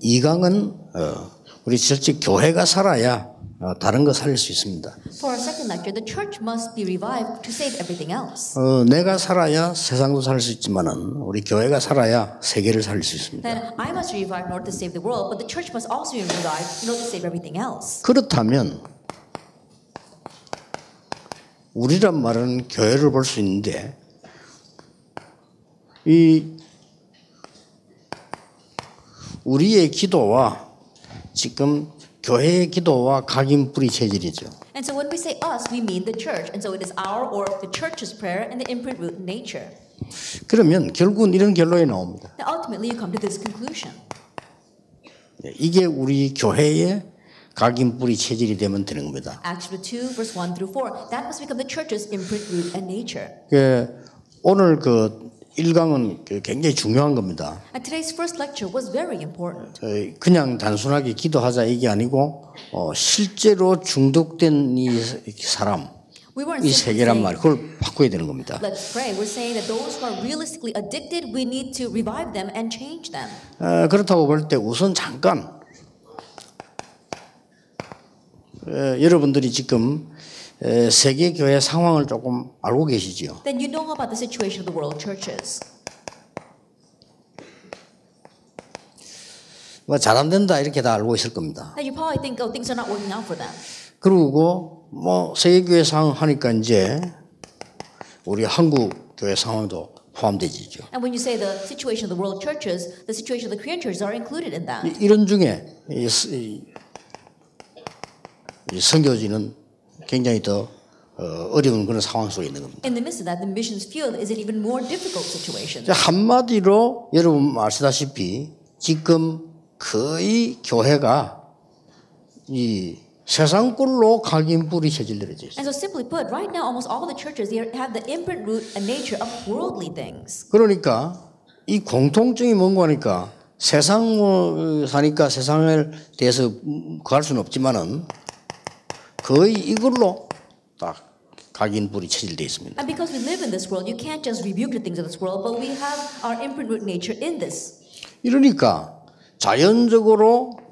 이강은 우리 실제 교회가 살아야 다른 거 살릴 수 있습니다. For our second lecture, the church must be revived to save everything else. 내가 살아야 세상도 살릴 수 있지만은 우리 교회가 살아야 세계를 살릴 수 있습니다. Then I must be revived in order to save the world, but the church must also be revived in order to save everything else. 그렇다면 우리란 말은 교회를 볼 수 있는데 이 우리의 기도와 지금 교회의 기도와 각인뿌리 체질이죠. And so when we say us, we mean the church. And so it is our or the church's prayer and the imprint root in nature. 그러면 결국은 이런 결론이 나옵니다. Now ultimately you come to this conclusion. 이게 우리 교회의 각인뿌리 체질이 되면 되는 겁니다. Acts 2, verse 1 through 4. That must become the church's imprint root and nature. 오늘 그 1강은 굉장히 중요한 겁니다. And today's first lecture was very important. 그냥 단순하게 기도하자 이게 아니고 실제로 중독된 이 사람, 이 세계란 말 그걸 바꿔야 되는 겁니다. Let's pray. We're saying that those who are realistically addicted, we need to revive them and change them. 그렇다고 볼 때 우선 잠깐 여러분들이 지금 세계 교회 상황을 조금 알고 계시죠? Then you know about the situation of the world churches. 뭐 잘 안 된다 이렇게 다 알고 있을 겁니다. Now you probably think, oh, things are not working out for them. 그리고 뭐 세계 교회 상황 하니까 이제 우리 한국 교회 상황도 포함되지죠. And when you say the situation of the world churches, the situation of the Korean churches are included in that. 이런 중에 이 선교지는 굉장히 더 어려운 그런 상황 속에 있는 겁니다. In the midst of that, the missions field is an even more difficult situation. 한마디로 여러분 아시다시피 지금 거의 교회가 이 세상 꼴로 각인뿌리 체질들어져 있어요. And so simply put, right now almost all the churches they have the imprint root and nature of worldly things. 그러니까 이 공통점이 뭔가 하니까 세상 사니까 세상에 대해서 구할 수는 없지만은 거의 이걸로 딱 각인뿌리 체질되어 있습니다. And because we live in this world, you can't just rebuke the things of this world, but we have our imprint root nature in this. 이러니까 자연적으로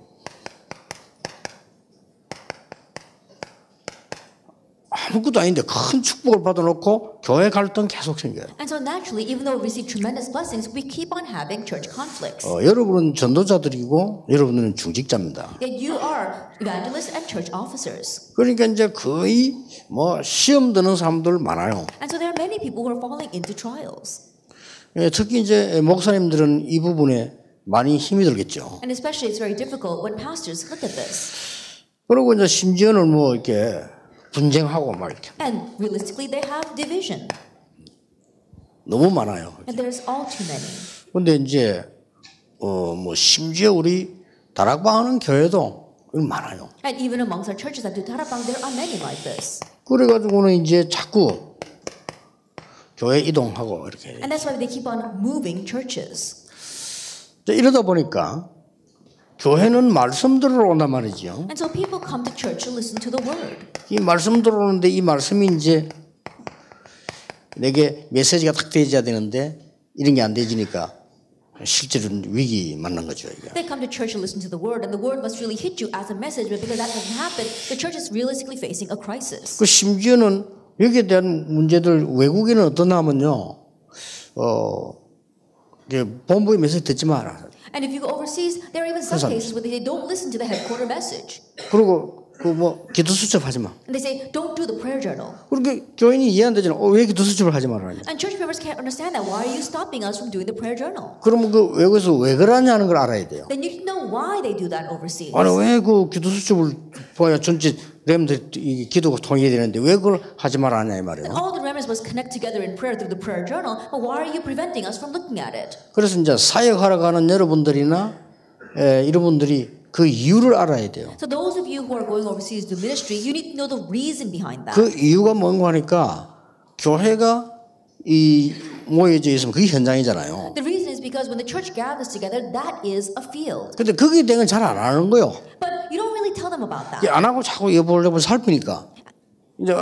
아무것도 아닌데 큰 축복을 받아놓고 교회 갈등 계속 생겨요. And so naturally, even though we receive tremendous blessings, we keep on having church conflicts. 여러분은 전도자들이고 여러분은 중직자입니다. Yet you are evangelists and church officers. 그러니까 이제 거의 뭐 시험 드는 사람들 많아요. And so there are many people who are falling into trials. 특히 이제 목사님들은 이 부분에 많이 힘이 들겠죠. And especially it's very difficult when pastors look at this. 그리고 이제 심지어는 뭐 이렇게 분쟁하고 막 이렇게 And realistically, they have division. 너무 많아요. And there's all too many. 근데 이제 뭐 심지어 우리 다락방하는 교회도 많아요. And even amongst our churches that do tarapang, there are many like this. 그래가지고는 이제 자꾸 교회 이동하고 이렇게. And that's why they keep on moving churches. 이러다 보니까 교회는 말씀 들으러 온단 말이죠. And so people come to church to listen to the word. 이 말씀 들어오는데 이 말씀이 이제 내게 메시지가 딱 되어야 되는데 이런 게 안 되지니까 실제로는 위기 만난 거죠. 이게. They come to church to listen to the word, and the word must really hit you as a message. But because that doesn't happen, the church is realistically facing a crisis. 그 심지어는 여기에 대한 문제들 외국에는 어떠냐면요. 본부의 메시지 듣지 마라. And if you go overseas, there are even some cases where they don't listen to the headquarter message. 그리고 그 뭐 기도 수첩하지 마. And they say, don't do the prayer journal. 그렇게 교인이 이해 안 되잖아. 왜 기도 수첩을 하지 말아냐. And church members can't understand that. Why are you stopping us from doing the prayer journal? 그러면 그 외국에서 왜 그러냐는 걸 알아야 돼요. Then you need to know why they do that overseas. 아니 왜 그 기도 수첩을 봐야 전체 렘들 기도가 통일이 되는데 왜 그걸 하지 말아냐 이 말이에요. And all the remnants must connect together in prayer through the prayer journal. But why are you preventing us from looking at it? 그래서 이제 사역하러 가는 여러분들이나 이런 분들이 그 이유를 알아야 돼요. So those of you who are going overseas to ministry, you need to know the reason behind that. 그 이유가 뭔가 하니까 교회가 이 모여져 있으면 그게 현장이잖아요. The reason is because when the church gathers together, that is a field. 근데 거기에 대한 건 잘 안 하는 거요. But you don't really tell them about that. 안 하고 자꾸 여보를 살피니까 이제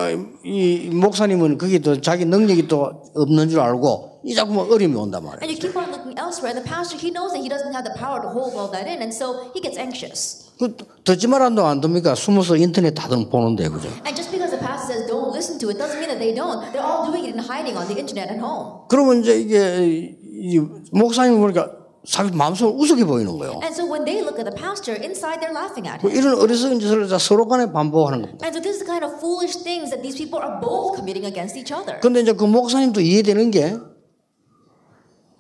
이 목사님은 그게 또 자기 능력이 또 없는 줄 알고 이 자꾸 어려움이 온단 말이에요. And you keep on looking elsewhere. elsewhere, and the pastor, he knows that he doesn't have the power to hold all that in, and so he gets anxious. 그 듣지 말한다고 안 됩니까? 숨어서 인터넷 다들 보는데 그죠? And just because the pastor says don't listen to it doesn't mean that they don't. They're all doing it in hiding on the internet at home. 그러면 이제 이게 이 목사님 보니까 자기 마음속으로 우습게 보이는 거예요. And so when they look at the pastor, inside they're laughing at him. 이런 어리석은 짓을 서로 간에 반복하는 겁니다. And so this is the kind of foolish things that these people are both committing against each other. 그런데 이제 그 목사님도 이해되는 게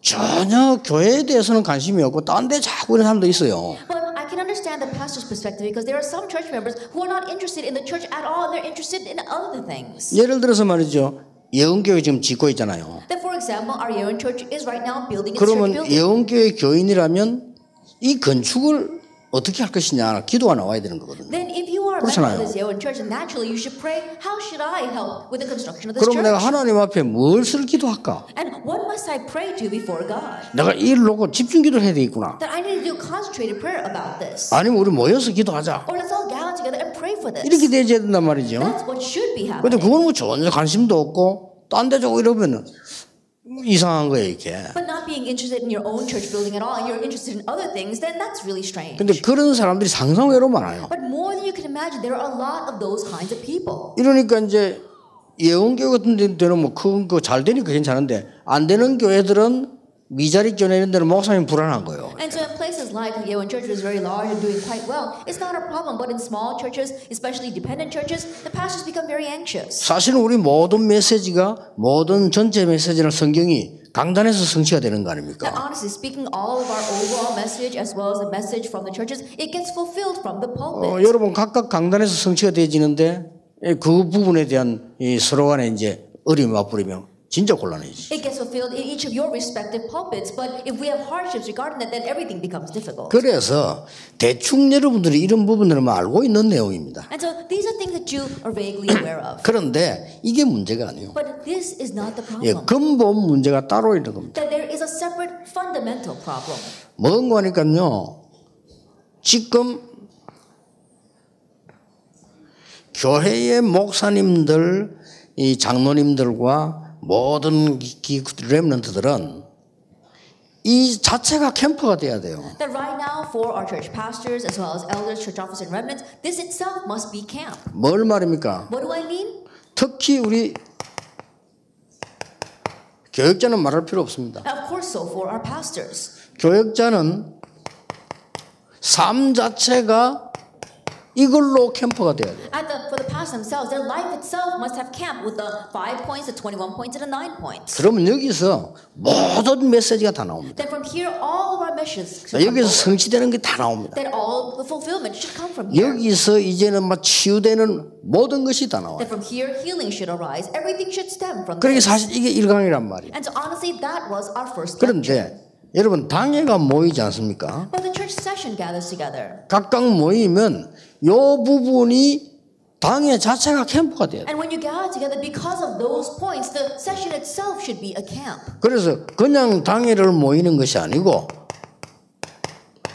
전혀 교회에 대해서는 관심이 없고 딴 데 자꾸 이런 사람도 있어요. But I can understand the pastor's perspective because there are some church members who are not interested in the church at all. They're interested in other things. 예를 들어서 말이죠. 예언교회 지금 짓고 있잖아요. That for example, our Yeon Church is right now building its church 그러면 building. 예언교회 교인이라면 이 건축을 어떻게 할 것이냐 기도가 나와야 되는 거거든요. Then if you are a member of this Yeon Church, naturally you should pray, how should I help with the construction of this 그러면 내가 church? 하나님 앞에 무엇을 기도할까? And what must I pray to before God? 내가 이 일 놓고 집중 기도를 해야 되겠구나. That I need to do concentrated prayer about this. 아니면 우리 모여서 기도하자. Or let's all gather together and pray for this. 이렇게 돼야 된단 말이죠. That's what should be 근데 happening. 그건 뭐 전혀 관심도 없고 딴 데 저고 이러면 이상한 거예요 이게. But not being interested in your own church building at all, and you're interested in other things, then that's really strange. 근데 그런 사람들이 상상외로 많아요. But more than you can imagine, there are a lot of those kinds of people. 이러니까 이제 예언교회 같은 데는 뭐 큰 거 잘 되니까 괜찮은데 안 되는 교회들은 미자리 교회 이런 데는 목사님 불안한 거예요. And so in places like the Yeon Church is very large and doing quite well, it's not a problem. But in small churches, especially dependent churches, the pastors become very anxious. 사실은 우리 모든 메시지가 모든 전체 메시지는 성경이 강단에서 성취가 되는 거 And 아닙니까? honestly speaking, all of our overall message, as well as the message from the churches, it gets fulfilled from the pulpit. 여러분 각각 강단에서 성취가 되어지는데 그 부분에 대한 이 서로 간에 이제 어려움이 맞부리면 진짜 곤란해지죠. It gets fulfilled in each of your respective pulpits, but if we have hardships regarding that, then everything becomes difficult. 그래서 대충 여러분들이 이런 부분들을 알고 있는 내용입니다. And so these are things that you are vaguely aware of. 그런데 이게 문제가 아니에요. But this is not the 예, problem. 근본 문제가 따로 있는 겁니다. That there is a separate fundamental problem. 뭔가 하니까요. 지금 교회의 목사님들, 이 장로님들과 모든 렘넌트들은 이 자체가 캠프가 돼야 돼요. That right now for our church pastors as well as elders, church officers and remnants, this itself must be camp. 뭘 말입니까? What do I mean? 특히 우리 교역자는 말할 필요 없습니다. Of course so for our pastors. 교역자는 삶 자체가 이걸로 캠프가 돼야 돼요. For the pastors themselves, their life itself must have camp with the 5 points, the 21 points, and the 9 points. 그러면 여기서 모든 메시지가 다 나옵니다. Then from here, all of our missions 여기서 성취되는 게 다 나옵니다. that all the fulfillment should come from here. 여기서 이제는 막 치유되는 모든 것이 다 나와요. That from here, healing should arise. Everything should stem from 그러니까 this. 사실 이게 1강이란 말이에요. And so honestly, that was our first lecture. 그런데 여러분 당회가 모이지 않습니까? But the church session gathers together. 각각 모이면 요 부분이 당회 자체가 캠프가 돼야 돼요. And when you gather together, because of those points, the session itself should be a camp. 그래서 그냥 당회를 모이는 것이 아니고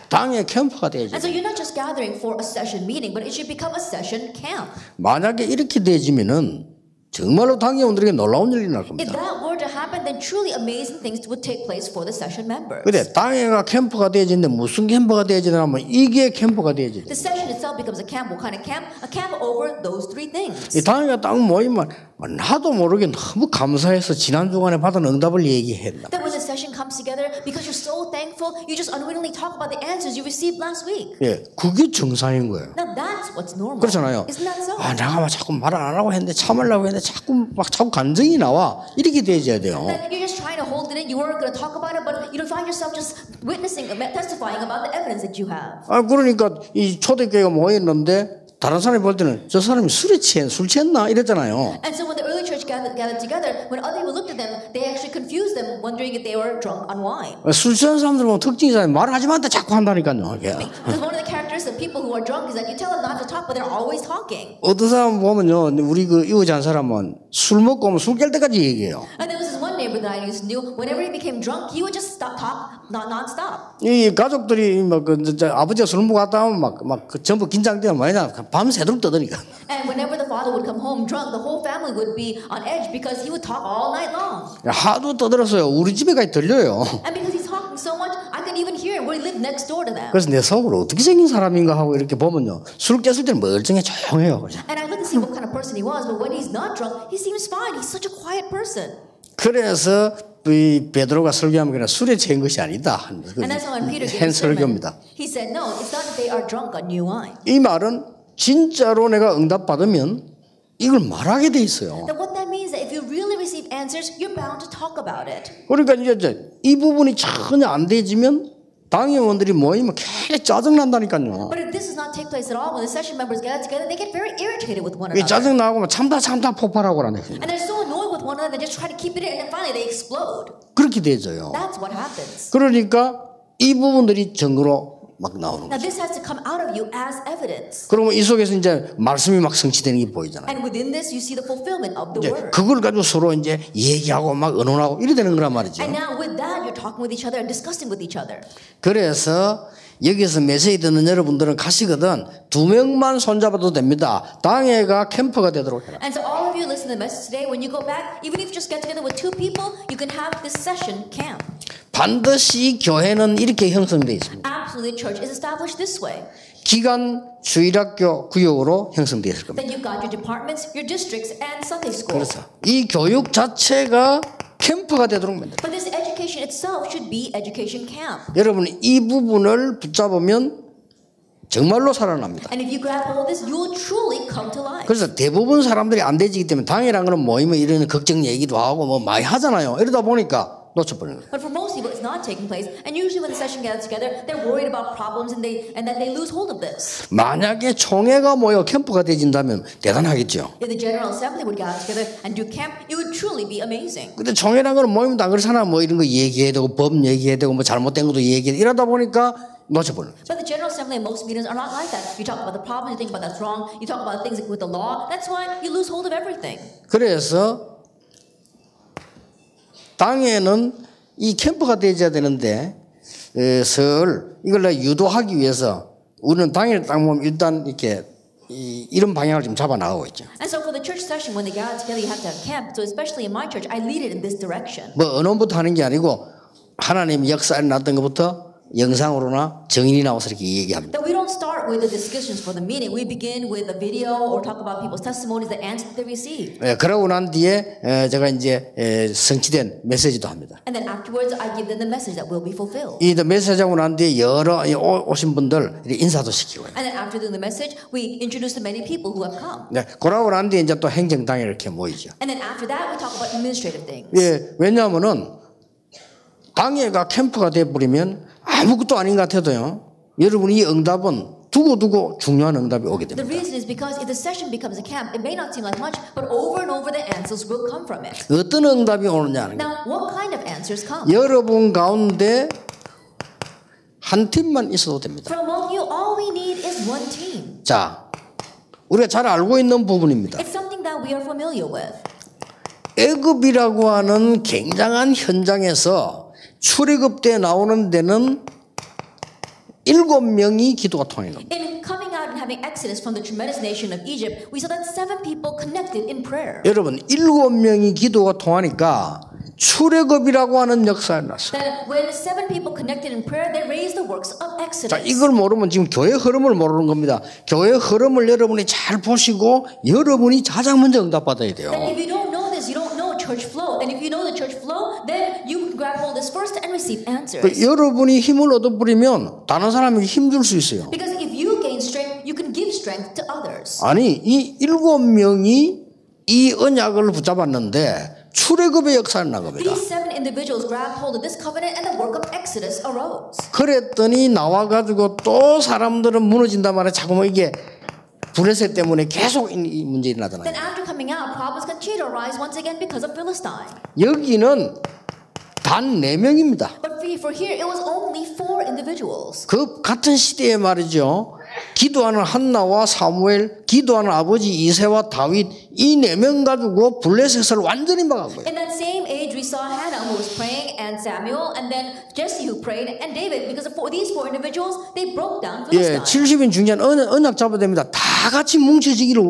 당회 캠프가 돼야죠. And so you're not just gathering for a session meeting, but it should become a session camp. 만약에 이렇게 되지면은 정말로 당회원들에게 놀라운 일이 날 If 겁니다. that were to happen, then truly amazing things would take place for the session members. 근데 당회가 캠프가 되어지는데 무슨 캠프가 되어지냐면 이게 캠프가 되어지죠. The session itself becomes a camp. What kind of camp? A camp over those three things. 이 당회가 딱 모이면 나도 모르게 너무 감사해서 지난 주간에 받은 응답을 얘기해야 된다. That when the session comes together, because you're so thankful, you just unwittingly talk about the answers you received last week. 예, 그게 정상인 거예요. Now that's what's normal. 그렇잖아요. Isn't that so? 아, 내가 막 자꾸 말 안 하려고 했는데 참으려고 했는데 자꾸 감정이 나와. 이렇게 돼야 돼요. That you're just trying to hold it in. You weren't going to talk about it, but you don't find yourself just witnessing, testifying about the evidence that you have. 아, 그러니까 이 초대교회가 모였는데 다른 사람이 볼 때는 저 사람이 술 취했나 이랬잖아요. And so when the early church gathered together, when other people looked at them, they actually confused them, wondering if they were drunk on wine. 술 취한 사람들 보면 특징이잖아요. 말하지 마한테 자꾸 한다니까요. Because one of the characteristics of people who are drunk is that you tell them not to talk, but they're always talking. 어떤 사람 보면요, 우리 그 이웃한 사람은 술 먹고 오면 술 깰 때까지 얘기해요. And there was this one neighbor that I used to know. Whenever he became drunk, he would just talk non-stop. 이 가족들이 막 아버지가 술 먹고 갔다 하면 막 전부 긴장되면 뭐냐 밤새도록 떠드니까. And whenever the father would come home drunk, the whole family would be on edge because he would talk all night long. 하도 떠들었어요. 우리 집에까지 들려요. And because he's talking so restore to them. 그래서 내 속으로 어떻게 생긴 사람인가 하고 이렇게 보면요, 술 깼을 때는 멀쩡해 조용해요, 그죠? And I look and see what kind of person he was, but when he's not drunk, he seems fine. He's such a quiet person. 그래서 이 베드로가 설교하면 그냥 술에 취한 것이 아니다. And that's how when Peter gave his sermon, 설교입니다. he said, no, it's not that they are drunk on new wine. 이 말은 진짜로 내가 응답 받으면 이걸 말하게 돼 있어요. That what that means is that if you really receive answers, you're bound to talk about it. 그러니까 이제 이 부분이 전혀 안 되지면 당회원들이 모이면 굉장히 짜증 난다니까요. But if this does not take place at all, when the session members get together, they get very irritated with one another. 짜증 나고 참다 폭발하고 그러네. And they're so annoyed with one another, they just try to keep it in, and then finally they explode. 그렇게 되죠. That's what happens. 그러니까 이 부분들이 증거로 막 나오는 Now 거죠. this has to come out of you as evidence. 그러면 이 속에서 이제 말씀이 막 성취되는 게 보이잖아요. And within this, you see the fulfillment of the 이제 word. 그걸 가지고 서로 이제 얘기하고 막 의논하고 이래 되는 거란 말이죠. And now with that, you're talking with each other and discussing with each other. 그래서 여기서 메시지 듣는 여러분들은 가시거든 2명만 손잡아도 됩니다. 당회가 캠프가 되도록 해라. And so all of you listen to the message today. When you go back, even if you just get together with 2 people, you can have this session camp. 반드시 교회는 이렇게 형성되어 있습니다. Absolutely, the church is established this way. 기간 주일학교 구역으로 형성되어 있을 겁니다. Then you've got your departments, your districts, and Sunday school. 그래서 이 교육 자체가 캠프가 되도록 만듭니다. But this education itself should be education camp. 여러분 이 부분을 붙잡으면 정말로 살아납니다. And if you grab hold of this, you will truly come to life. 그래서 대부분 사람들이 안 되지기 때문에 당이란 거는 모이면 이런 걱정 얘기도 하고 뭐 많이 하잖아요. 이러다 보니까 놓쳐버리는 거예요. But for most people, it's not taking place. And usually when the session gets together, they're worried about problems and then they lose hold of this. 만약에 총회가 모여 캠프가 되진다면 대단하겠죠. If the General Assembly would get together and do camp, it would truly be amazing. 근데 총회란 거는 모이면 안 그렇잖아. 뭐 이런 거 얘기해야 되고 법 얘기해야 되고 뭐 잘못된 것도 얘기해야 되고 이러다 보니까 놓쳐버리는 거예요. But the General Assembly and most meetings are not like that. You talk about the problem, you think about that's wrong, you talk about things with the law. That's why you lose hold of everything. 그래서 당에는 이 캠프가 되어야 되는데 이걸 유도하기 위해서 우리는 당회를 딱 보면 일단 이렇게 이런 방향을 좀 잡아 나가고 있죠. And so for the church session, when they gather together, you have to have camp. So especially in my church, I lead it in this direction. 뭐 언어부터 하는 게 아니고 하나님 역사에 났던 것부터 영상으로나 증인이 나와서 이렇게 얘기합니다. That we don't start with the discussions for the meeting. We begin with a video or talk about people's testimonies, the answers they receive. 그러고 난 뒤에 제가 이제 성취된 메시지도 합니다. And then afterwards, I give them the message that will be fulfilled. 이 메시지하고 난 뒤에 여러 오신 분들 인사도 시키고요. And then after doing the message, we introduce the many people who have come. 네, 그러고 난 뒤에 이제 또 행정당에 이렇게 모이죠. And then after that, we talk about administrative things. 예, 왜냐하면은 당회가 캠프가 돼버리면 아무것도 아닌 것 같아도요. 여러분 이 응답은 두고두고 중요한 응답이 오게 The 됩니다. reason is because if the session becomes a camp, it may not seem like much, but over and over the answers will come from it. 어떤 응답이 오느냐는 Now, what kind of answers come? 여러분 가운데 한 팀만 있어도 됩니다. For among you, all we need is one team. 자, 우리가 잘 알고 있는 부분입니다. It's something that we are familiar with. 애굽이라고 하는 굉장한 현장에서 출애굽 때 나오는 데는 7명이 기도가 통하는 겁니다. In coming out and having Exodus from the tremendous nation of Egypt, we saw that 7 people connected in prayer. 여러분 7명이 기도가 통하니까 출애굽이라고 하는 역사가 났어요. That when 7 people connected in prayer, they raised the works of Exodus. 자, 이걸 모르면 지금 교회 흐름을 모르는 겁니다. 교회 흐름을 여러분이 잘 보시고 여러분이 가장 먼저 응답받아야 돼요. That if you don't know this, you don't know church flow. And if you know the church flow, then you can grab hold of this first and receive answers. 여러분이 힘을 얻어버리면 다른 사람에게 힘줄 수 있어요. Because if you gain strength, you can give strength to others. 아니 이 7명이 이 언약을 붙잡았는데 출애굽의 역사를 난 겁니다. These 7 individuals grabbed hold of this covenant and the work of Exodus arose. 그랬더니 나와가지고 또 사람들은 무너진단 말이에요. 자꾸 뭐 이게 블레셋 때문에 계속 이 문제 일어나잖아요. Then after coming out, problems continue to arise once again because of Philistine. 여기는 단 4명입니다. But for here, it was only 4 individuals. 그 같은 시대에 말이죠. 기도하는 한나와 사무엘, 기도하는 아버지 이새와 다윗 이 4명 가지고 블레셋을 완전히 막았고요. In that same age we saw Hannah who was praying, and Samuel, and then Jesse who prayed, and David. Because of these four individuals, they broke down 예, Philistine. 70인 중间언약 잡아야 됩니다. 다 같이 뭉쳐지기를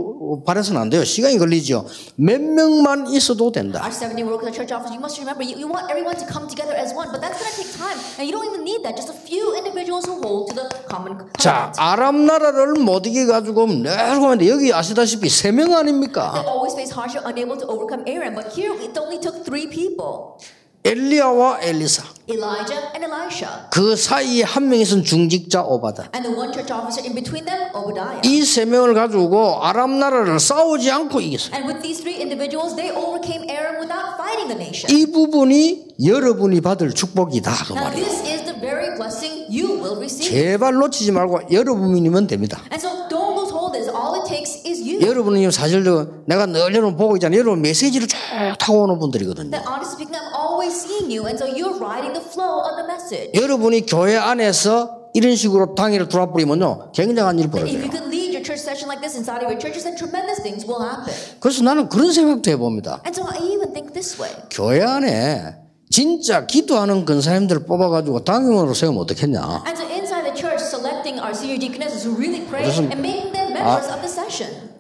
바라서는 안 돼요. 시간이 걸리죠. 몇 명만 있어도 된다. Our 70 workers at church office, you must remember, you want everyone to come together as one, but that's going to take time, and you don't even need that. Just a few individuals who hold to the common 자, covenant. 아람 나라를 못 이겨 가지고 내려고 하는데 여기 아시다시피 3명 They 아닙니까? always face hardship, unable to overcome Aaron, but here it only took 3 people. 엘리야와 엘리사. Elijah and Elisha. 그 사이에 한 명이 있은 중직자 오바다. And the one church officer in between them, Obadiah. 이 3명을 가지고 아람 나라를 싸우지 않고 이겼어요. And with these 3 individuals, they overcame Aaron without fighting the nation. 이 부분이 여러분이 받을 축복이다 그 Now 말이에요. this is the very blessing you will receive. 제발 놓치지 말고 여러분이면 됩니다. And so don't lose hold of this. All it takes is you. 여러분이 사실 내가 늘 여러분 보고 있잖아요. 여러분 메시지를 쭉 타고 오는 분들이거든요. That honestly speaking, I'm always seeing you, and so you're riding the flow of the message. 여러분이 교회 안에서 이런 식으로 당일을 돌아버리면요 굉장한 일이 If you 벌어져요. can lead your church session like this inside of your churches, then tremendous things will happen. 그래서 나는 그런 생각도 해봅니다. And so I even think this way. 교회 안에 진짜 기도하는 근사님들 뽑아가지고 당임으로 세우면 어떻겠냐. And so inside the church, selecting our senior deaconesses who really pray and making them members of the session.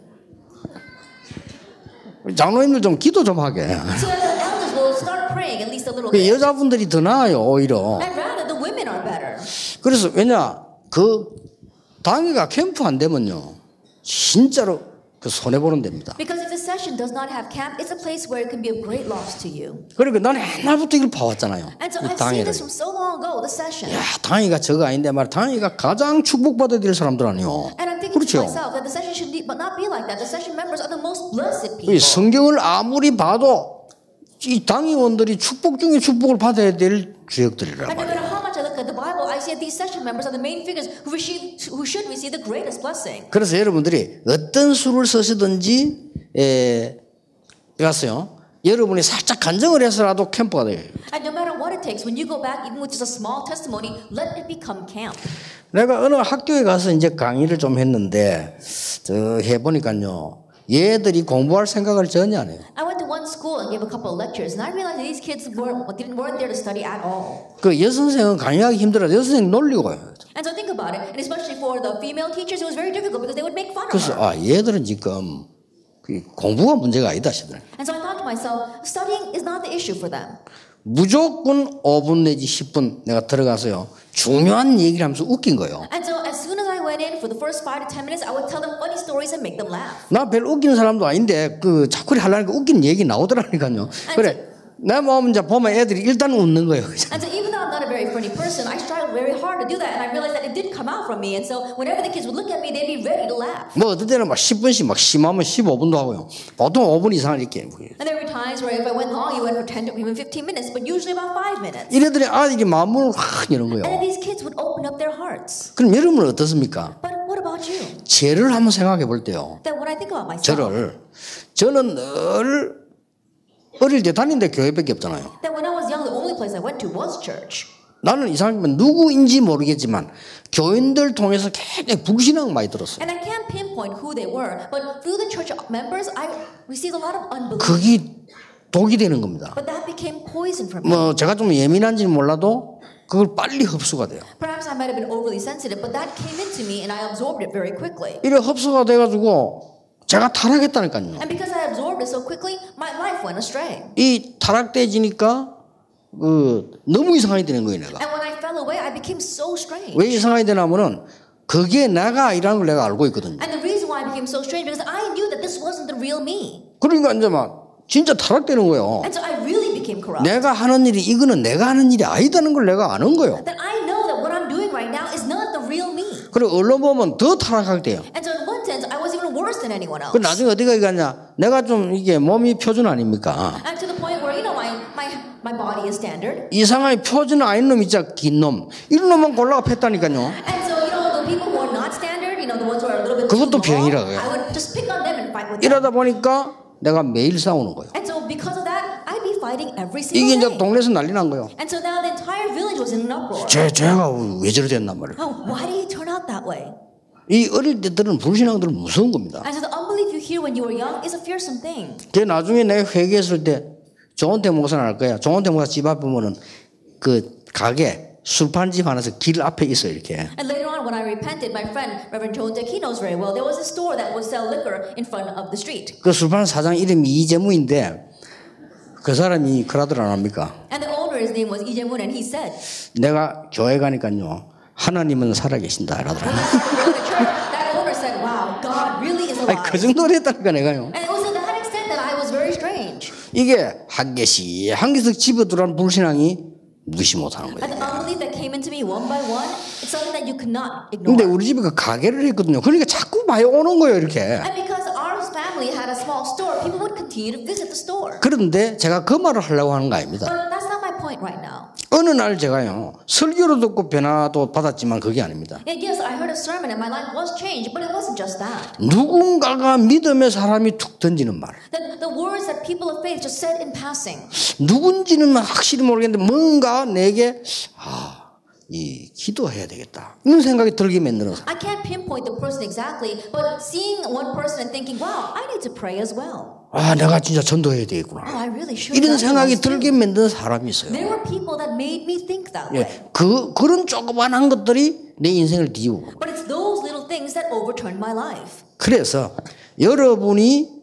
장로님들 좀 기도 좀 하게. So that the elders will start praying at least a little 그 bit. 여자분들이 더 나아요 오히려. And rather, the women are better. 그래서 왜냐 그 당회가 캠프 안 되면요 진짜로 그 손해 보는 데입니다. Because if the session does not have camp, it's a place where it can be a great loss to you. 그러니까 나는 옛날부터 이걸 봐왔잖아요. And so 이 I've seen 당회를. this from so long ago, the session. 야 당회가 저거 아닌데 말 당회가 가장 축복받아야 될 사람들 아니요. And I'm thinking to 그렇죠. myself that the session should not be like that. The session members are the most blessed 이 people. 성경을 아무리 봐도 이 당회원들이 축복 중에 축복을 받아야 될 주역들이란 And no 말이에요. matter how much I look at the Bible, I see that these session members are the main figures who should receive the greatest blessing. 그래서 여러분들이 어떤 수를 쓰시든지 갔어요. 여러분이 살짝 간증을 해서라도 캠프가 돼요. And no matter what it takes, when you go back, even with just a small testimony, let it become camp. 내가 어느 학교에 가서 이제 강의를 좀 했는데 해보니까요. 얘들이 공부할 생각을 전혀 안 해요. I went to one school and gave a couple of lectures, and I realized that these kids weren't there to study at all. 그 여선생은 강의하기 힘들어서 여선생 놀리고 해요. And so think about it, and especially for the female teachers, it was very difficult because they would make fun of 그래서 her. 얘들은 지금 공부가 문제가 아니다 싶더라고요. And so I thought to myself, studying is not the issue for them. 무조건 5분 내지 10분 내가 들어가서요. 중요한 얘기를 하면서 웃긴 거예요. And so as soon as I went in for the first 5 to 10 minutes, I would tell them funny stories and make them laugh. 나 별로 웃기는 사람도 아닌데 그 자꾸 하려니까 웃기는 얘기 나오더라니까요. 그래 내 마음은 이제 보면 애들이 일단 웃는 거예요. And so even though I'm not a very funny person, I struggled very hard to do that, and I realized that it did come out from me. And so whenever the kids would look at me, they'd be ready to laugh. 뭐 어떤 때는 막 10분씩 막 심하면 15분도 하고요. 보통 5분 이상을 이렇게. And there were times where if I went long, you went for 10 to even 15 minutes, but usually about 5 minutes. 이래들이 아들이 마음을 확 여는 거예요. And then these kids would open up their hearts. 그럼 여러분은 어떻습니까? But what about you? 저를 한번 생각해 볼 때요. That when I think about myself, 저는 늘 어릴 때 다니는데 교회밖에 없잖아요. that when I was young, the only place I went to was church. 나는 이상하게 누구인지 모르겠지만 교인들 통해서 굉장히 불신앙 많이 들었어요. And I can't pinpoint who they were, but through the church members, I received a lot of unbelief. 그게 독이 되는 겁니다. But that became poison for me. 뭐 제가 좀 예민한지는 몰라도 그걸 빨리 흡수가 돼요. Perhaps I might have been overly sensitive, but that came into me and I absorbed it very quickly. 이래 흡수가 돼가지고 제가 타락했다니까요. And because I absorbed it so quickly, my life went astray. 이 타락돼지니까 너무 이상하게 되는 거예요, 내가. And when I fell away, I became so strange. 왜 이상하게 되냐면은 그게 내가 아니라는 걸 내가 알고 있거든요. And the reason why I became so strange because I knew that this wasn't the real me. 그러니까 이제 막 진짜 타락되는 거예요. And so I really became corrupt. 내가 하는 일이 이거는 내가 하는 일이 아니다는 걸 내가 아는 거예요. That I know that what I'm doing right now is not the real me. 그리고 언론 보면 더 타락하게 돼요. And so in one sense, I was even worse than anyone else. 그 나중에 어디가 가냐? 내가 좀 이게 몸이 표준 아닙니까? And to the point where, my body is standard. 이상하게 표준 아닌 놈 있자 긴 놈. 이런 놈만 골라가 팼다니까요. And so, the people who are not standard, the ones who are a little bit 그것도 too small, 병이라고요. I would just pick on them and fight with them. 이러다 보니까 내가 매일 싸우는 거예요. And so because of that, I'd be fighting every 이게 single 이제 day. 동네에서 난리 난 거예요. And so now the entire village was in an uproar. 쟤가 왜 저래 됐단 말이에요. Oh, why did he turn out that way? 이 어릴 때들은 불신앙들은 무서운 겁니다. And so the unbelief you hear when you were young is a fearsome thing. 걔 나중에 내가 회개했을 때 조원태 목사는 알 거야. 조원태 목사 집 앞에 보면은 그 가게 술판집 하나서 길 앞에 있어 이렇게. And later on, when I repented, my friend Reverend Joan Deck, he knows very well. There was a store that would sell liquor in front of the street. 그 술판 사장 이름이 이재무인데 그 사람이 그러더라 안 합니까? And the owner, his name was Lee Jae-moon, and he said, 내가 교회 가니까요 하나님은 살아계신다 이러더라. that owner said, wow, God really is 아니 alive. 그 정도로 했다니까 내가요. And it was to that extent that I was very strange. 이게 한 개씩 집어 들어간 불신앙이 무시 못하는 And 거예요. the unbelief that came into me one by one, it's something that you could not 근데 ignore. 우리 집에 그 가게를 했거든요. 그러니까 자꾸 많이 오는 거예요 이렇게. And because our family had a small store, people would continue to visit the store. 그런데 제가 그 말을 하려고 하는 거 아닙니다. But that's not my point right now. 어느 날 제가요 설교로 듣고 변화도 받았지만 그게 아닙니다. And yes, I heard a sermon and my life was changed, but it wasn't just that. 누군가가 믿음의 사람이 툭 던지는 말. The words that people of faith just said in passing. 누군지는 확실히 모르겠는데 뭔가 내게 이 기도해야 되겠다 이런 생각이 들게 만들어서 I can't pinpoint the person exactly, but seeing one person and thinking, wow, I need to pray as well. 내가 진짜 전도해야 되겠구나 Oh, I really should. 이런 생각이 evangelize too. 들게 만드는 사람이 있어요. There were people that made me think that way. 예, 그런 조그만한 것들이 내 인생을 뒤우고. But it's those little things that overturned my life. 그래서 여러분이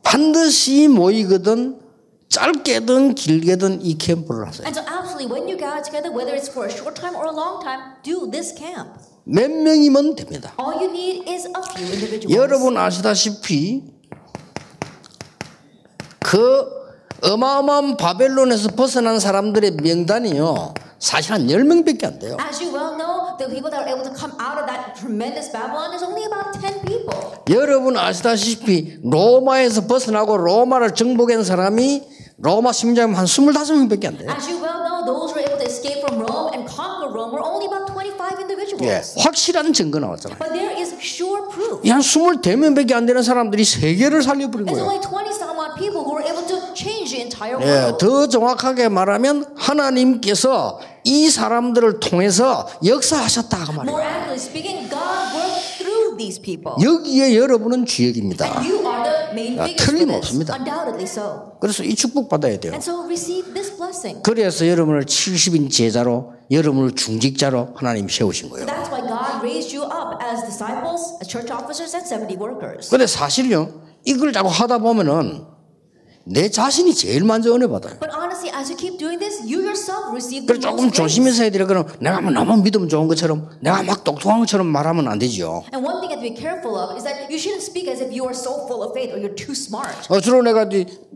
반드시 모이거든 짧게든 길게든 이 캠프를 하세요. And so absolutely, when you gather together, whether it's for a short time or a long time, do this camp. 몇 명이면 됩니다. All you need is a few individuals. 여러분 아시다시피 그 어마어마한 바벨론에서 벗어난 사람들의 명단이요 사실 한 10명밖에 안 돼요. As you well know, the people that were able to come out of that tremendous Babylon, there's only about 10 people. 여러분 아시다시피 로마에서 벗어나고 로마를 정복한 사람이 로마 심장은 한 25명밖에 안 돼요. As you well know, those who were able to escape from Rome and conquer Rome were only about 25 individuals. 예, 확실한 증거 나왔잖아요. But there is sure proof. 한 20명밖에 안 되는 사람들이 세계를 살려버린 There's 거예요. only 20-some-odd people who were able to change the entire 예, world. 더 정확하게 말하면 하나님께서 이 사람들을 통해서 역사하셨다 그 More 말이에요. accurately speaking, God worked through these people. 여기에 여러분은 주역입니다. And you are the main figures for this. 틀림없습니다. Undoubtedly so. 그래서 이 축복 받아야 돼요. And so receive this blessing. 그래서 여러분을 70인 제자로 여러분을 중직자로 하나님 세우신 거예요. That's why God raised you up as disciples, as church officers, and 70 workers. 근데 사실요 이걸 자꾸 하다 보면은 내 자신이 제일 먼저 은혜 받아요. But honestly, as you keep doing this, you yourself receive 그래서 the 조금 most grace. 조심해서 해야 돼요. 그럼 내가 뭐 너무 믿음 좋은 것처럼 내가 막 똑똑한 것처럼 말하면 안 되죠. And one thing you have to be careful of is that you shouldn't speak as if you are so full of faith or you're too smart. 주로 내가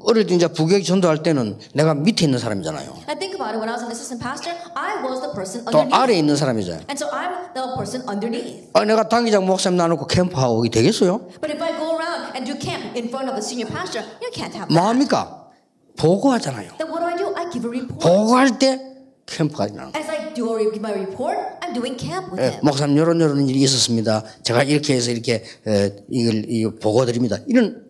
어릴 때 이제 부교육 전도할 때는 내가 밑에 있는 사람이잖아요. And think about it, when I was an assistant pastor, I was the person 또 underneath. 아래에 있는 사람이잖아요. And so I'm the person underneath. 내가 당기장 목사님 나누고 캠프하고 이게 되겠어요? But if I go around and do camp in front of a senior pastor, you can't have that. 뭐합니까? 보고하잖아요. Then what do? I give a report. 보고할 때 캠프까지 나는 거예요. As I give my report, I'm doing camp with him. 목사님 이런 일이 있었습니다. 제가 이렇게 해서 이렇게 이걸 보고드립니다. 이런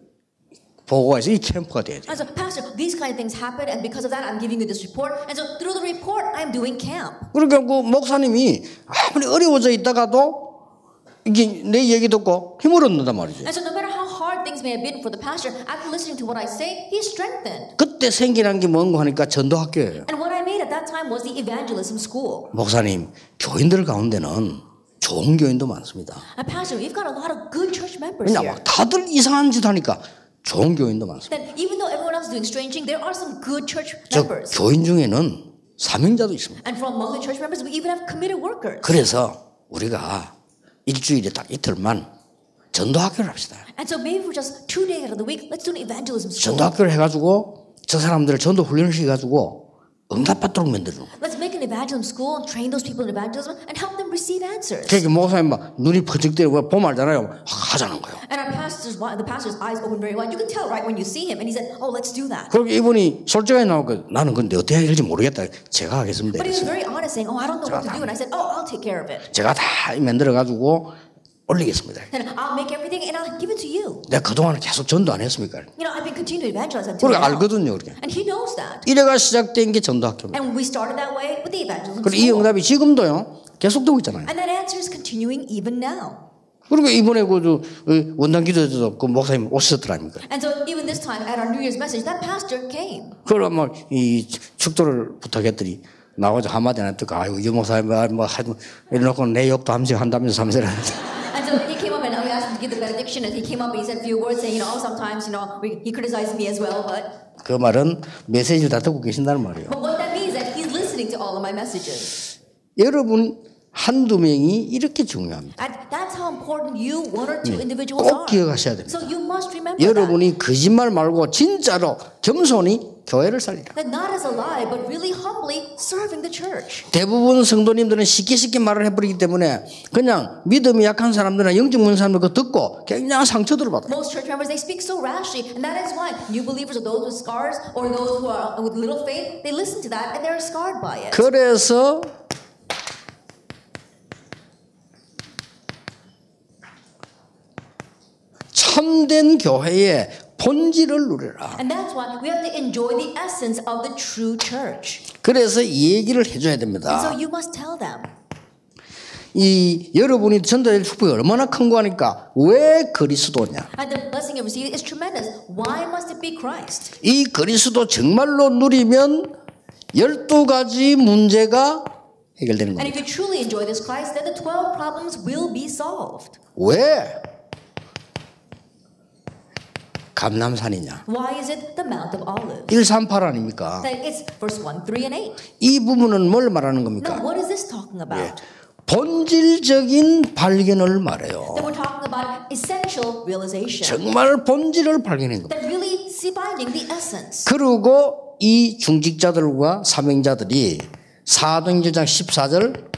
보고가 있어 이 캠프가 돼야 돼요. And so, Pastor, these kind of things happened, and because of that, I'm giving you this report. And so, through the report, I'm doing camp. 그러니까 그 목사님이 아무리 어려워져 있다가도 이게 내 얘기 듣고 힘을 얻는단 말이죠. And so, no matter how hard things may have been for the pastor, after listening to what I say, he's strengthened. 그때 생기는 게 뭔가 하니까 전도학교예요. And what I made at that time was the evangelism school. 목사님, 교인들 가운데는 좋은 교인도 많습니다. And Pastor, we've got a lot of good church members 그냥 here. 막 다들 이상한 짓 하니까 좋은 교인도 많습니다. Then, even though everyone else is doing strange things, there are some good church 저 members. 교인 중에는 사명자도 있습니다. And from among the church members, we even have committed workers. 그래서 우리가 일주일에 딱 이틀만 전도학교를 합시다. And so maybe for just 2 days out of the week, let's do an evangelism school. 전도학교를 해가지고 저 사람들을 전도 훈련을 시켜가지고 응답받도록 만들어주는 거예요. Let's make an evangelism school and train those people in evangelism and help them receive answers. 그러니까 목사님 막 눈이 번쩍대고 보면 알잖아요. 하자는 거예요. And the pastor's eyes open very wide. You can tell right when you see him. And he said, oh, let's do that. 그렇게 이분이 솔직하게 나오고 나는 근데 어떻게 해야 될지 모르겠다. 제가 하겠습니다. But he was 그랬어요. very honest, saying, oh, I don't know what to do. And I said, oh, I'll take care of it. 제가 다 만들어가지고 올리겠습니다. And I'll make everything and I'll give it to you. 내가 그동안 계속 전도 안 했습니까? You know, I've been continuing to evangelize until 그렇게 now. 알거든요. 그렇게. And he knows that. 이래가 시작된 게 전도학교입니다. And we started that way with the evangelism 그리고 이 school. 응답이 지금도요. 계속되고 있잖아요. And that answer is continuing even now. 그리고 이번에 그 원단 기도에도 그 목사님 오셨더라니까. And so even this time at our New Year's message, that pastor came. 그럼 뭐이 축도를 부탁했더니 나와서 한마디 안 했더니 아이고 이 목사님 뭐 이래놓고 내 욕도 한다면서 삼세라. And so he came up and we asked him to give the benediction, and he came up and he said a few words, saying, sometimes, he criticized me as well, but. 그 말은 메시지를 다 듣고 계신다는 말이에요. But what that means is that he's listening to all of my messages. 여러분 한두 명이 이렇게 중요합니다. And that's how important you, one or two individuals 꼭 are. 기억하셔야 됩니다. So you must remember 여러분이 거짓말 말고 진짜로 겸손히 교회를 살리라. that not as a lie, but really humbly serving the church. 대부분 성도님들은 쉽게 말을 해버리기 때문에 그냥 믿음이 약한 사람들이나 영적 무는 사람들 그거 듣고 굉장히 상처들을 받아요. Most church members, they speak so rashly, and that is why new believers or those with scars or those who are with little faith, they listen to that and they're scarred by it. 그래서 참된 교회의 본질을 누려라. And that's why we have to enjoy the essence of the true church. 그래서 이 얘기를 해줘야 And so 됩니다. you must tell them. 이 여러분이 전달될 축복이 얼마나 큰 거니까 왜 그리스도냐? And the blessing you receive is tremendous. Why must it be Christ? 이 그리스도 정말로 누리면 12가지 문제가 해결되는 And 겁니다. if you truly enjoy this Christ, then the 12 problems will be solved. 왜? 감람산이냐? Why is it the Mount of Olives? 138 아닙니까? That it's verse 1, 3, and 8. 이 부분은 뭘 말하는 Now, 겁니까? what is this talking about? 본질적인 발견을 말해요. That we're talking about essential realization. 정말 본질을 발견한 겁니다. That really see finding the essence. 그리고 이 중직자들과 사명자들이 사도행전 14절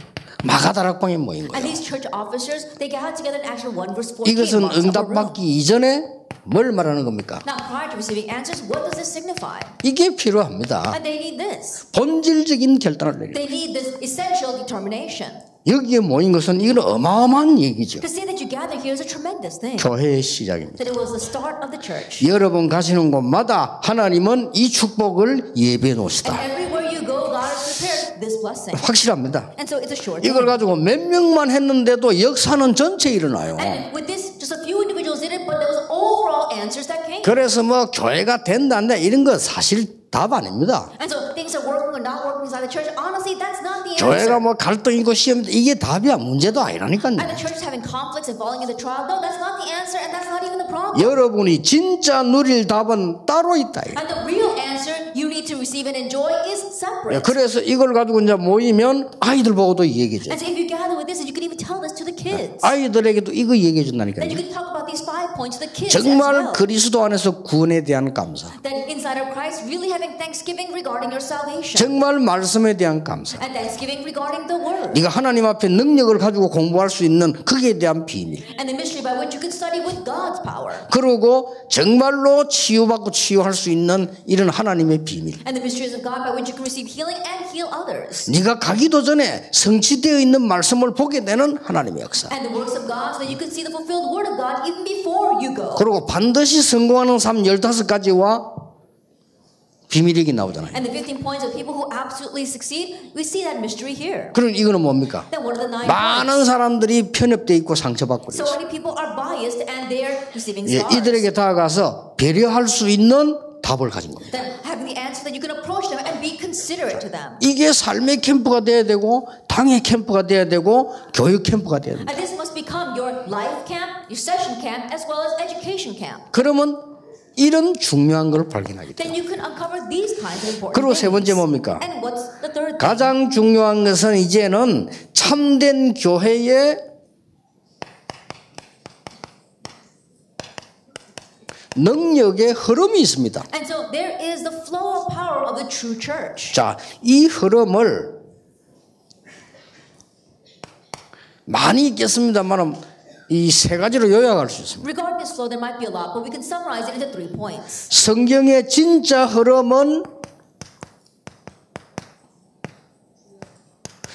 마가다락방에 모인 And 거예요. these church officers, they got together in Acts 1 verse 14. 이것은 Mark's upper room. 응답받기 이전에 뭘 말하는 겁니까? Now, prior to receiving answers, what does this signify? 이게 필요합니다. And they need this. 본질적인 결단을 내려. They need this essential determination. 여기에 모인 것은 이건 어마어마한 얘기죠. To say that you gather here is a tremendous thing. 교회의 시작입니다. That it was the start of the church. 여러분 가시는 곳마다 하나님은 이 축복을 예배해 놓으시다. And everywhere you go, God has prepared this blessing. 확실합니다. And so it's a sure thing. 이걸 가지고 몇 명만 했는데도 역사는 전체 일어나요. And with this, just a few individuals did it, but there was overall answers that came. 그래서 뭐 교회가 된다 안 된다 이런 거 사실 답 아닙니다. And so things are working or not working inside the church. Honestly, that's not the 교회가 answer. 뭐 갈등 있고 시험 이게 답이야. 문제도 And 아니라니까요. the church is having conflicts and falling into trial. No, that's not the answer, and that's not even the problem. 여러분이 진짜 누릴 답은 따로 있다. And the real answer you need to receive and enjoy is separate. 그래서 이걸 가지고 이제 모이면 아이들 보고도 얘기해줘. And so if you gather with this, you can even tell this to the kids. 아이들에게도 이거 얘기해 Then 준다니까요. you can talk about these 5 points to the kids as 정말 well. 그리스도 안에서 구원에 대한 감사, That inside of Christ, really having thanksgiving regarding your salvation. 정말 말씀에 대한 감사. And thanksgiving regarding the word. 네가 하나님 앞에 능력을 가지고 공부할 수 있는 그에 대한 비밀. And the mystery by which you can study with God's power. 그리고 정말로 치유받고 치유할 수 있는 이런 하나님의 비밀. And the mysteries of God by which you can receive healing and heal others. 네가 가기도 전에 성취되어 있는 말씀을 보게 되는 하나님의 역사. And the works of God so that you can see the fulfilled word of God even before you go. 그리고 반드시 성공하는 삶 15가지와 비밀이 나오잖아요. And the 15 points of people who absolutely succeed, we see that mystery here. 그럼 이거는 뭡니까? Then what are the 9 많은 points? 사람들이 편협되어 있고 상처받고 So 있어요. many people are biased and they're receiving 예, scars. 이들에게 다가가서 배려할 수 있는 답을 가진 겁니다. Then having the answer that you can approach them and be considerate to them. 이게 삶의 캠프가 돼야 되고 당의 캠프가 돼야 되고 교육 캠프가 돼야 됩니다. And this must become your life camp, your session camp, as well as education camp. 그러면 이런 중요한 걸 발견하게 돼요. Then you can uncover these kinds of important 그리고 세 번째 things. 뭡니까? And what's the third thing? 가장 중요한 것은 이제는 참된 교회의 능력의 흐름이 있습니다. And so there is the flow of power of the true church. 자, 이 흐름을 많이 있겠습니다만 이 세 가지로 요약할 수 있습니다. Regarding this flow, there might be a lot, but we can summarize it into 3 points. 성경의 진짜 흐름은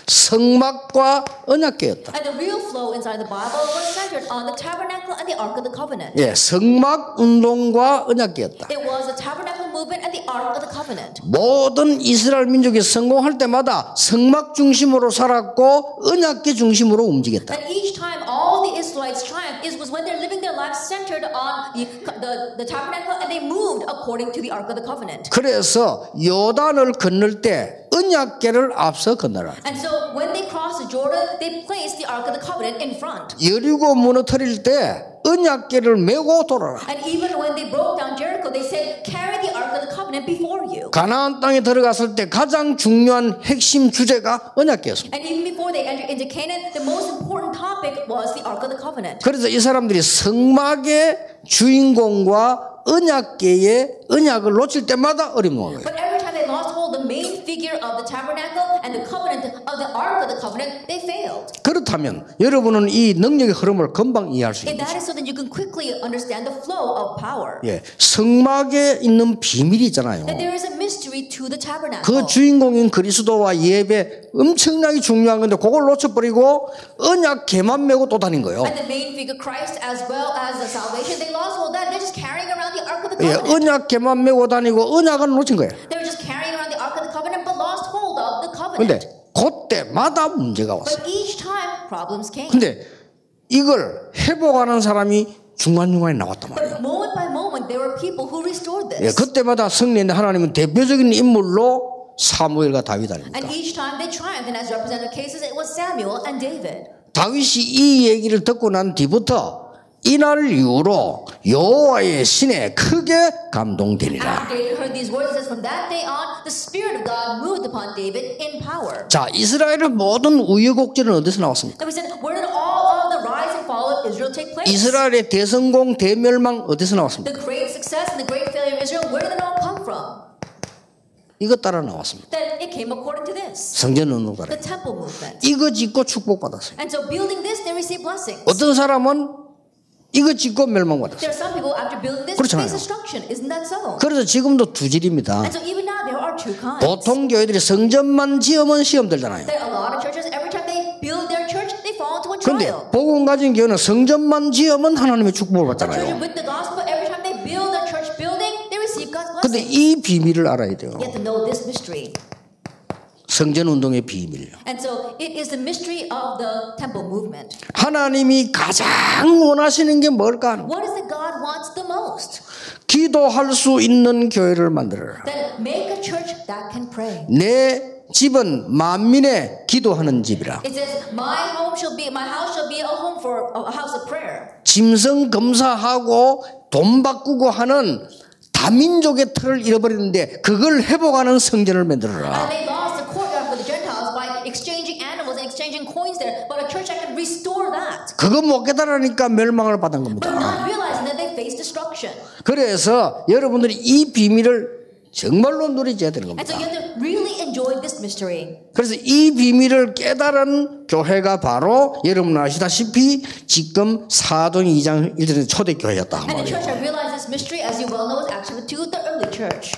성막과 언약궤였다. And the real flow inside the Bible was centered on the tabernacle and the Ark of the Covenant. 예, 성막 운동과 언약궤였다. It was a tabernacle movement and the Ark of the Covenant. 모든 이스라엘 민족이 성공할 때마다 성막 중심으로 살았고 언약궤 중심으로 움직였다. And each time all the Israelites triumphed was when they're living their lives centered on the tabernacle and they moved according to the Ark of the Covenant. 그래서 요단을 건널 때 언약궤를 앞서 건너라. And so when they crossed the Jordan, they placed the Ark of the Covenant in front. 여리고 무너뜨릴 때 언약궤를 메고 돌아라. And even when they broke down Jericho, they said, carry the Ark of the Covenant before you. 가나안 땅에 들어갔을 때 가장 중요한 핵심 주제가 언약궤였습니다. And even before they entered into Canaan, the most important topic was the Ark of the Covenant. 그래서 이 사람들이 성막의 주인공과 언약궤의 언약을 놓칠 때마다 어려운 거예요. But every time they lost hold of the main figure of the tabernacle and the covenant of the Ark of the Covenant, they failed. 그렇다면 여러분은 이 능력의 흐름을 금방 이해할 수 If 있습니다. that is so, then you can quickly understand the flow of power. 예, 성막에 있는 비밀이 있잖아요. That there is a mystery to the tabernacle. 그 주인공인 그리스도와 예배 엄청나게 중요한 건데 그걸 놓쳐버리고 언약궤만 메고 또 다닌 거예요. And the main figure, Christ, as well as the salvation, they lost hold of that. They're just carrying around the Ark of the 예, Covenant. 언약궤만 메고 다니고 언약은 놓친 거예요. They were just carrying around the Ark of the Covenant, but lost hold of the 근데 covenant. 그때마다 문제가 왔어요. But each time, problems came. 근데 이걸 회복하는 사람이 중간중간에 나왔단 말이에요. But moment by moment, there were people who restored 예, this. 그때마다 승리했는데 하나님은 대표적인 인물로 사무엘과 다윗 아닙니까? And each time they triumphed, and as representative cases, it was Samuel and David. 다윗이 이 얘기를 듣고 난 뒤부터 이날 이후로 여호와의 신에 크게 감동되리라. After David heard these words, it says, from that day on, the Spirit of God moved upon David in power. 자, 이스라엘의 모든 우여곡절은 어디서 나왔습니까? And we said, where did all of the rise and fall of Israel take place? 이스라엘의 대성공, 대멸망 어디서 나왔습니까? The great success and the great failure of Israel, where did it all come from? 이것 따라 나왔습니다. That it came according to this, 성전 운동 따라. the temple movement. 이거 짓고 축복받았어요. And so building this, they received blessings. 어떤 사람은 이거 짓고 멸망받았어요. There are some people, after building this, 그렇잖아요. face destruction. Isn't that so? 그래서 지금도 두 질입니다. And so even now, there are two kinds. 보통 교회들이 성전만 지으면 시험 들잖아요. There are a lot of churches, every time they build their church, they fall into a 그런데 trial. 복음 가진 교회는 성전만 지으면 하나님의 축복을 Churches 받잖아요. with the gospel, every time they build their church building, they receive God's 근데 blessing. 이 비밀을 알아야 돼요. You have to know this mystery. 성전 운동의 비밀. And so it is the mystery of the temple movement. 하나님이 가장 원하시는 게 뭘까? What is it God wants the most? 기도할 수 있는 교회를 만들어라. Then make a church that can pray. 내 집은 만민의 기도하는 집이라. It says, my house shall be a home for a house of prayer. 짐승 검사하고 돈 바꾸고 하는 다민족의 틀을 잃어버리는데 그걸 회복하는 성전을 만들어라. And they lost the courtyard for the Gentiles by exchanging animals and exchanging coins there. But a church that can restore that. 그거 못 깨달으니까 멸망을 받은 But 겁니다. not realizing that they face destruction. 그래서 여러분들이 이 비밀을 정말로 누리셔야 되는 And 겁니다. so you have to really enjoy this mystery. 그래서 이 비밀을 깨달은 교회가 바로 여러분 아시다시피 지금 사도행 2장 1절의 초대교회였다. And the church that realized this mystery, as you well know, is Acts 2, the early church.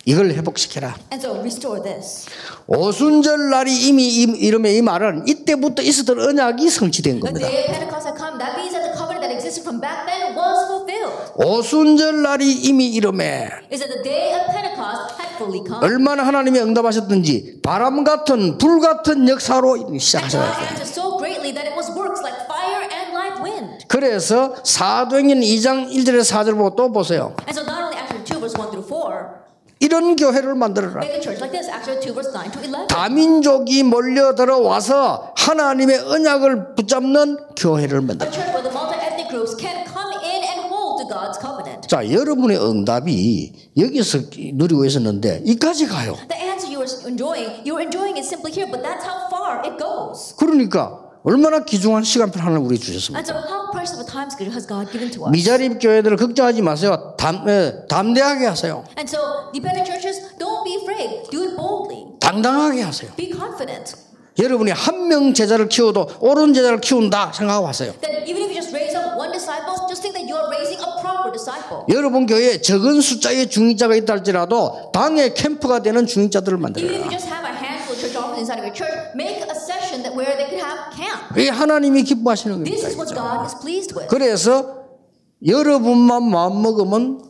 이걸 회복시켜라. And so restore this. 오순절 날이 이미 이름의 이 말은 이때부터 있었던 언약이 성취된 The 겁니다. day of Pentecost had come. That means that the covenant that existed from back then was fulfilled. 오순절 날이 이미 이름에 Is that the day of Pentecost had fully come. 얼마나 하나님이 응답하셨든지 바람 같은 불 같은 역사로 And God 시작하셨어요. answered so greatly that it was works like fire and like wind. 그래서 사도행전 2장 1절에서 4절 보고 또 보세요. And so not only Acts 2 verse 1 through 4, 이런 교회를 만들어라. make a church like this. Acts 2 verse 9 to 11. 다민족이 몰려 들어와서 하나님의 언약을 붙잡는 교회를 A 만들어라. church where the multi-ethnic groups can come in and hold to God's covenant. 자, 여러분의 응답이 여기서 누리고 있었는데 이까지 가요. The answer you were enjoying it simply here, but that's how far it goes. 그러니까 얼마나 귀중한 시간표 하나를 우리 주셨습니까? And so how precious of a time schedule has God given to us? 미자립 교회들을 걱정하지 마세요. 담대하게 하세요. And so dependent churches, don't be afraid. Do it boldly. 당당하게 하세요. Be confident. 여러분이 한 명 제자를 키워도 옳은 제자를 키운다 생각하고 하세요. That even if you just raise up one disciple, just think that you are raising a proper disciple. 여러분 교회에 적은 숫자의 중직자가 있다 할지라도 당의 캠프가 되는 중직자들을 Even if 만들어라. you just have a handful of church officers inside of your church, make a session that where they could have camp. 이게 하나님이 기뻐하시는 This is what 겁니다. God is pleased with. 그래서 여러분만 마음 먹으면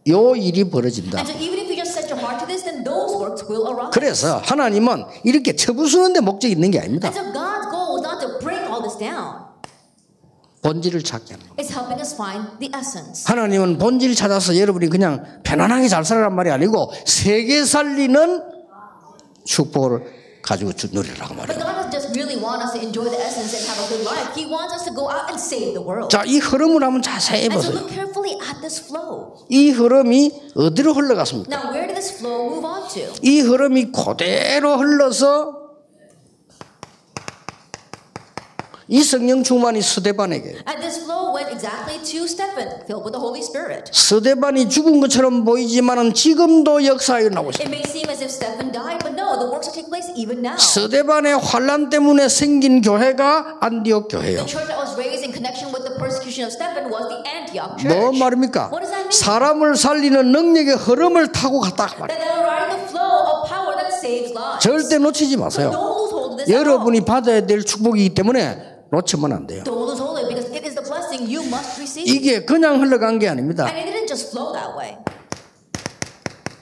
요 일이 벌어진다. And so even if you just set your heart to this, then those works will arise. 그래서 하나님은 이렇게 쳐부수는 데 목적이 있는 게 아닙니다. And so God's goal is not to break all this down. 본질을 찾게 합니다. It's helping us find the essence. 하나님은 본질을 찾아서 여러분이 그냥 편안하게 잘 살아란 말이 아니고 세계 살리는 축복을 가지고 누리라고 But 말이에요. God doesn't just really want us to enjoy the essence and have a good life. He wants us to go out and save the world. 자, 이 흐름을 한번 자세히 And so 보세요. look carefully at this flow. 이 흐름이 어디로 흘러갔습니까? Now, where did this flow move on to? 이 흐름이 그대로 흘러서 이 성령 충만이 스데반에게, And this flow went exactly to Stephen, filled with the Holy Spirit. 스데반이 죽은 것처럼 보이지만은 지금도 역사에 나오고 있습니다. It may seem as if Stephen died, but no, the works are taking place even now. 스데반의 환란 때문에 생긴 교회가 안디옥 교회예요. The church that was raised in connection with the persecution of Stephen was the Antioch church. 뭐 말입니까? What does that mean? 사람을 살리는 능력의 흐름을 타고 갔다 말이에요. That they were riding the flow of power that saves lives. 절대 놓치지 마세요. Don't lose hold of this at all. 여러분이 받아야 될 축복이기 때문에 놓치면 안 돼요. Don't lose hold of it because it is the blessing you must receive. 이게 그냥 흘러간 게 아닙니다. And it didn't just flow that way.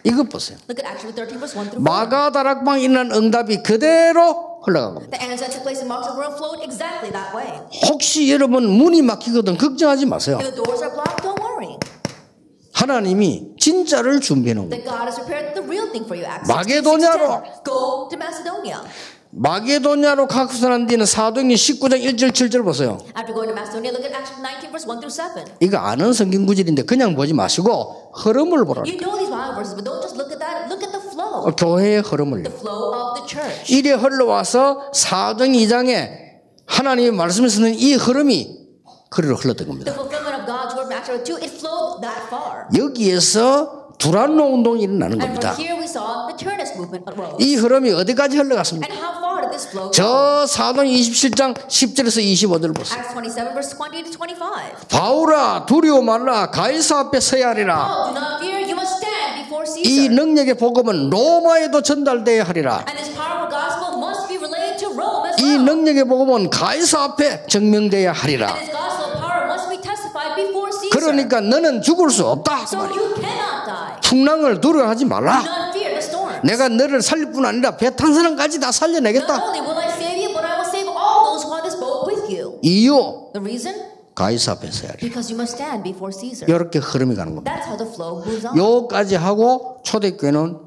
이것 보세요. Look at Acts 13 verse 1 through 4. 마가다락방에 있는 응답이 그대로 흘러간 겁니다. The answer that took place in Mark's world flowed exactly that way. 혹시 여러분 문이 막히거든 걱정하지 마세요. If the doors are blocked, don't worry. 하나님이 진짜를 준비해 놓은 That 거예요. God has prepared the real thing for you. Acts 마게도냐로. 16:10. Go to Macedonia. 마게도냐로 가고서 난 뒤는 사도행전 19장 1절 7절 보세요. After going to Macedonia, look at Acts 19 verse 1 through 7. 이거 아는 성경 구절인데 그냥 보지 마시고 흐름을 보라. You know these Bible verses, but don't just look at that. Look at the flow. 교회의 흐름을. The flow of the church. 이래 흘러와서 사도행 2장에 하나님의 말씀에서는 이 흐름이 그리로 흘렀던 The 겁니다. fulfillment of God's word from Acts 2, it flowed that far. 여기에서 두란노 운동이 일어나는 And 겁니다. from here we saw the Turnus movement arose. 이 흐름이 어디까지 흘러갔습니까? And how far did this flow go? 저 사도행 27장 10절에서 25절 보세요. Acts 27 verse 20 to 25. 바울아 두려워 말라 가이사 앞에 서야 하리라. Oh, do not fear, you must stand before 이 Caesar. 능력의 복음은 로마에도 전달되어야 하리라. And this powerful gospel must be relayed to Rome as 이 well. 능력의 복음은 가이사 앞에 증명되어야 하리라. And this gospel power must be testified before Caesar. 그러니까 너는 죽을 수 없다. So you cannot die. 풍랑을 두려워하지 Do 말라. not fear the storm. 내가 너를 살릴 뿐 아니라 배 탄 사람까지 다 Not 살려내겠다. only will I save you, but I will save all those who are on this boat with you. 이유 The reason? 가이사 앞에 서야 하리라. Because you must stand before Caesar. 이렇게 흐름이 가는 겁니다. That's how the flow moves on. 요까지 하고 초대교회는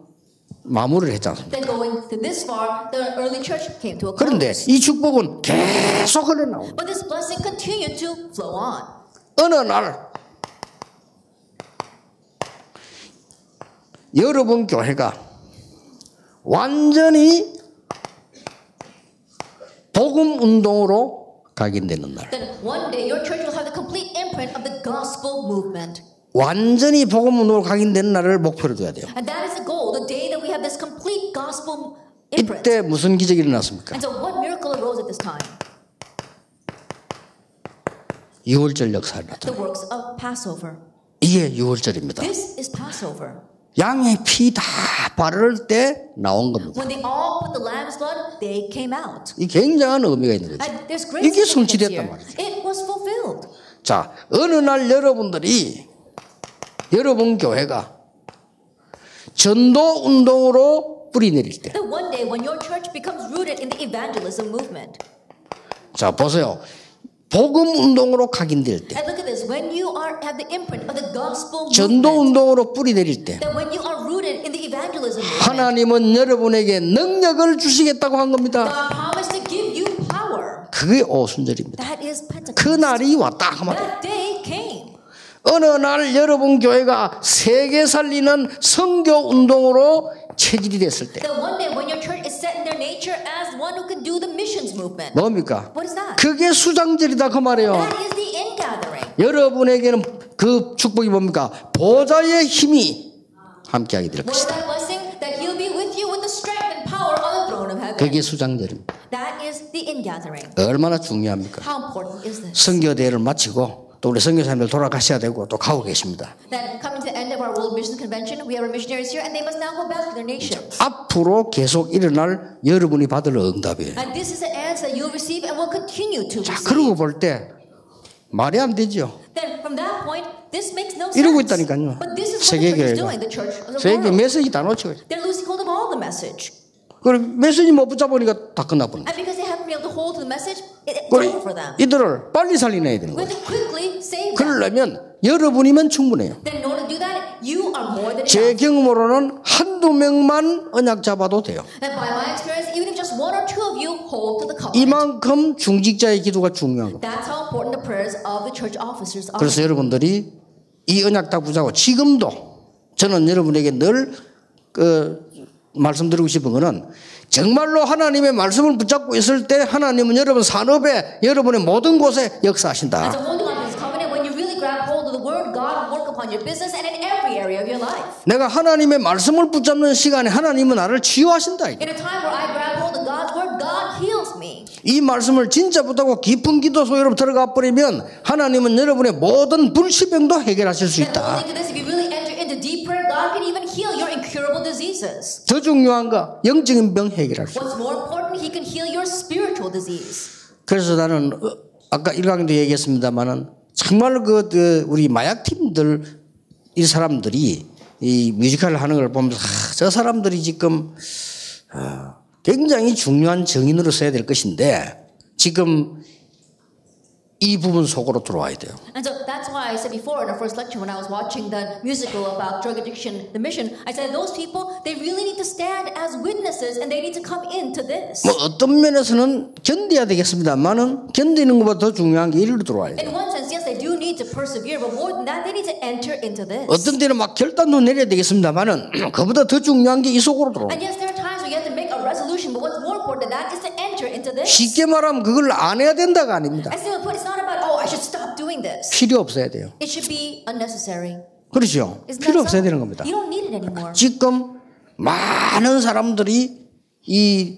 마무리를 했지 않습니까? Then going to this far, the early church came to a 그런데 close. 이 축복은 계속 흘러나옵니다. But this blessing continued to flow on. 어느 날 여러분 교회가 완전히 복음 운동으로 각인되는 날, Then one day your church will have the complete imprint of the gospel movement. 완전히 복음 운동으로 각인되는 날을 목표로 둬야 돼요. And that is the goal, the day that we have this complete gospel imprint. 이때 무슨 기적이 일어났습니까? And so what miracle arose at this time? 6월절 역사를 The 나타내. works of Passover. 이게 6월절입니다. This is Passover. 양의 피 다 바를 때 나온 겁니다. When they all put the lamb's blood, they came out. 이 굉장한 의미가 있는 거죠. And there's great 이게 significance 성취됐단 here. 말이죠. It was fulfilled. 자, 어느 날 여러분들이 여러분 교회가 전도 운동으로 뿌리 내릴 때, Then one day when your church becomes rooted in the evangelism movement. 자 보세요. 복음 운동으로 각인될 때, And look at this. When you have the imprint of the gospel 전도 movement, 운동으로 뿌리 내릴 때, that when you are rooted in the evangelism movement, 하나님은 여러분에게 능력을 주시겠다고 한 겁니다. God promised to give you power. 그게 오순절입니다. That is Pentecost. 그 날이 왔다 그 말이에요. That day came. 어느 날 여러분 교회가 세계 살리는 선교 운동으로 체질이 됐을 때, That one day when your church is set in their nature as one who can do the missions movement. 뭡니까? What is that? 그게 수장절이다 그 말이에요. That is the ingathering. 여러분에게는 그 축복이 뭡니까? 보좌의 힘이 함께하게 될 What is 것이다. that blessing? That he'll be with you with the strength and power on the throne of heaven. 그게 수장절입니다. That is the ingathering. 얼마나 중요합니까? How important is this? 선교대회를 마치고 또 우리 선교사님들 돌아가셔야 되고 또 가고 계십니다. That coming to the end of our World Mission Convention, we have our missionaries here, and they must now go back to their nation. 앞으로 계속 일어날 여러분이 받을 응답이에요. And this is the answer that you'll receive and will continue to 자, receive. 그러고 볼 때 말이 안 되죠. Then from that point, This makes no 이러고 sense. 있다니까요. But this is what the church is 세계교회가. doing. The church as a 세계 world. 메시지 다 놓치고 있어요. They're losing hold of all the message. 그럼 메시지 못 붙잡으니까 다 끝나버린다. And because they haven't been able to hold to the message, it's over for them. 이들을 빨리 살려내야 되는 We 거예요. have to quickly save them. 그러려면 여러분이면 충분해요. Then in order to do that, you are more than 제 enough. 경험으로는 한두 명만 언약 잡아도 돼요. And by my experience, even if just one or two of you hold to the covenant, 이만큼 중직자의 기도가 중요한 거예요. that's how important the prayers of the church officers are. 그래서 여러분들이 이 언약 다 붙잡고 지금도 저는 여러분에게 늘 말씀드리고 싶은 거는 정말로 하나님의 말씀을 붙잡고 있을 때 하나님은 여러분 산업에 여러분의 모든 곳에 역사하신다. And so holding on to this covenant, when you really grab hold of the word, God will work upon your business and in every area of your life. 내가 하나님의 말씀을 붙잡는 시간에 하나님은 나를 치유하신다. In a time where I grab hold of God's word, God heals me. 이 말씀을 진짜 붙잡고 깊은 기도 속으로 들어가 버리면 하나님은 여러분의 모든 불치병도 해결하실 수 And 있다. holding to this, if you really enter into deep prayer, God can even heal your incurable diseases. 더 중요한 거 영적인 병 해결할 수 있다. What's more important, He can heal your spiritual disease. 그래서 나는 아까 1강도 얘기했습니다만은 정말 우리 마약팀들 이 사람들이 이 뮤지컬을 하는 걸 보면서 저 사람들이 지금 굉장히 중요한 정인으로 써야 될 것인데 지금 이 부분 속으로 들어와야 돼요. And so that's why I said before in our first lecture when I was watching the musical about drug addiction, the mission, I said those people, they really need to stand as witnesses and they need to come into this. 뭐 어떤 면에서는 견뎌야 되겠습니다만은 견디는 것보다 더 중요한 게 이리로 들어와야 돼요. In one sense, yes, they do need to persevere, but more than that, they need to enter into this. 어떤 때는 막 결단도 내려야 되겠습니다만은 그보다 더 중요한 게 이 속으로 들어와요. And yes, there are times where you have to make a resolution, but what's more important than that is to enter into this. 쉽게 말하면 그걸 안 해야 된다가 아닙니다. I still put it's not about, oh, I should stop doing this. 필요 없어야 돼요. It should be unnecessary. 그렇죠. Isn't 필요 that 없어야 so? 되는 겁니다. You don't need it anymore. 지금 많은 사람들이 이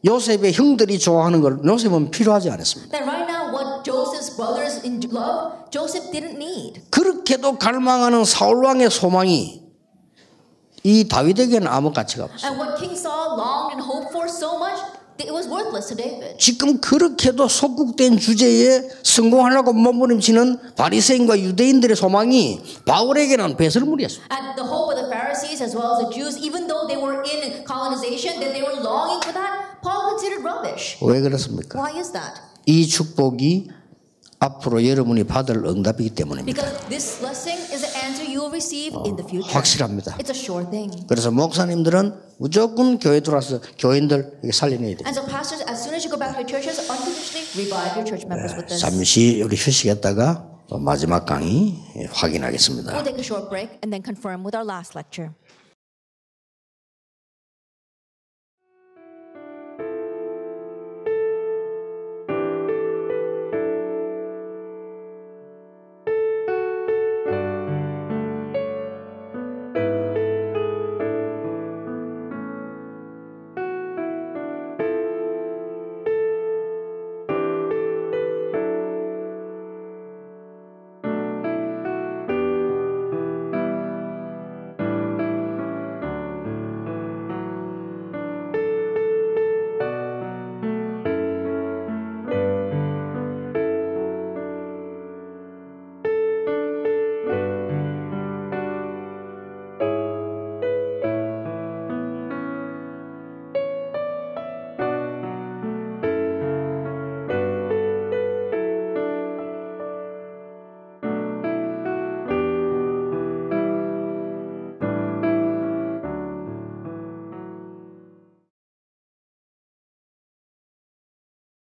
요셉의 형들이 좋아하는 걸 요셉은 필요하지 않았습니다. That right now, what Joseph's brothers love, Joseph didn't need. 그렇게도 갈망하는 사울왕의 소망이 이 다윗에게는 아무 가치가 없어요. And what King Saul longed and hoped for so much, it was worthless to David. 지금 그렇게도 속국된 주제에 성공하려고 몸부림치는 바리새인과 유대인들의 소망이 바울에게는 배설물이었습니다. And the hope of the Pharisees as well as the Jews, even though they were in colonization, that they were longing for that, Paul considered rubbish. 왜 그렇습니까? Why is that? 이 축복이 앞으로 여러분이 받을 응답이기 때문입니다. Because this blessing is the answer you will receive in the future. 확실합니다. It's a sure thing. 그래서 목사님들은 무조건 교회 들어와서 교인들 살려내야 돼요. And so pastors, as soon as you go back to your churches, unconditionally revive your church members with this. 잠시 우리 휴식했다가 또 마지막 강의 확인하겠습니다. We'll take a short break and then confirm with our last lecture.